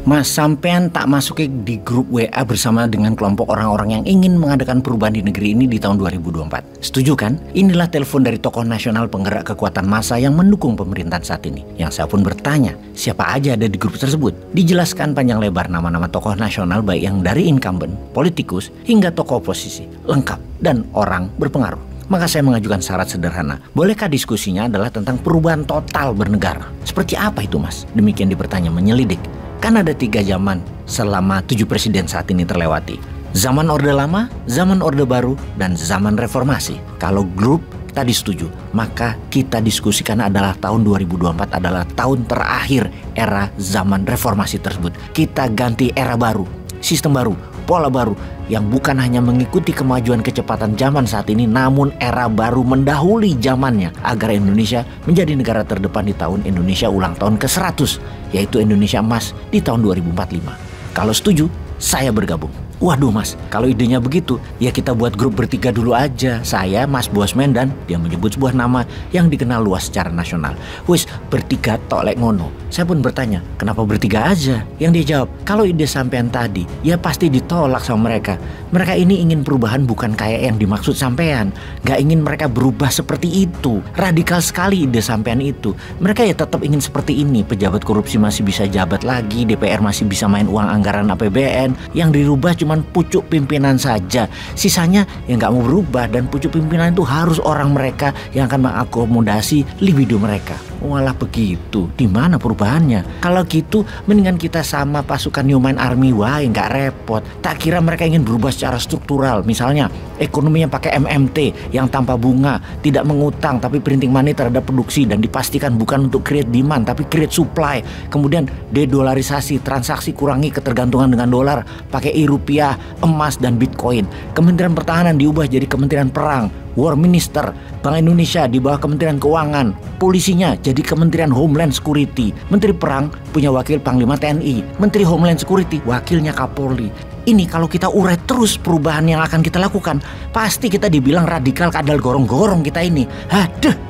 Mas, sampean tak masuki di grup WA bersama dengan kelompok orang-orang yang ingin mengadakan perubahan di negeri ini di tahun 2024. Setuju kan? Inilah telepon dari tokoh nasional penggerak kekuatan massa yang mendukung pemerintahan saat ini. Yang saya pun bertanya, siapa aja ada di grup tersebut? Dijelaskan panjang lebar nama-nama tokoh nasional baik yang dari incumbent, politikus, hingga tokoh oposisi. Lengkap dan orang berpengaruh. Maka saya mengajukan syarat sederhana. Bolehkah diskusinya adalah tentang perubahan total bernegara? Seperti apa itu, Mas? Demikian dipertanya menyelidik. Kan ada 3 zaman selama 7 presiden saat ini terlewati. Zaman Orde Lama, zaman Orde Baru, dan zaman Reformasi. Kalau grup tadi setuju, maka kita diskusikan adalah tahun 2024 adalah tahun terakhir era zaman reformasi tersebut. Kita ganti era baru, sistem baru, pola baru yang bukan hanya mengikuti kemajuan kecepatan zaman saat ini, namun era baru mendahului zamannya agar Indonesia menjadi negara terdepan di tahun Indonesia ulang tahun ke-100, yaitu Indonesia Emas di tahun 2045. Kalau setuju, saya bergabung. Waduh Mas, kalau idenya begitu, ya kita buat grup bertiga dulu aja. Saya, Mas Bosman, dan dia menyebut sebuah nama yang dikenal luas secara nasional. Wis, bertiga tok lek ngono. Saya pun bertanya, kenapa bertiga aja? Yang dia jawab, kalau ide sampean tadi, ya pasti ditolak sama mereka. Mereka ini ingin perubahan bukan kayak yang dimaksud sampean. Gak ingin mereka berubah seperti itu. Radikal sekali ide sampean itu. Mereka ya tetap ingin seperti ini. Pejabat korupsi masih bisa jabat lagi, DPR masih bisa main uang anggaran APBN. Yang dirubah cuman pucuk pimpinan saja. Sisanya yang gak mau berubah, dan pucuk pimpinan itu harus orang mereka yang akan mengakomodasi libido mereka. Walah begitu, di mana perubahannya? Kalau gitu, mendingan kita sama pasukan Newman Army, wah nggak repot. Tak kira mereka ingin berubah secara struktural. Misalnya, ekonominya pakai MMT yang tanpa bunga, tidak mengutang tapi printing money terhadap produksi dan dipastikan bukan untuk create demand tapi create supply. Kemudian dedolarisasi, transaksi kurangi ketergantungan dengan dolar, pakai rupiah, emas dan Bitcoin. Kementerian Pertahanan diubah jadi Kementerian Perang. War Minister, Bank Indonesia di bawah Kementerian Keuangan, polisinya jadi Kementerian Homeland Security, Menteri Perang punya wakil Panglima TNI, Menteri Homeland Security wakilnya Kapolri. Ini kalau kita urai terus perubahan yang akan kita lakukan, pasti kita dibilang radikal kadal gorong-gorong kita ini. Haduh.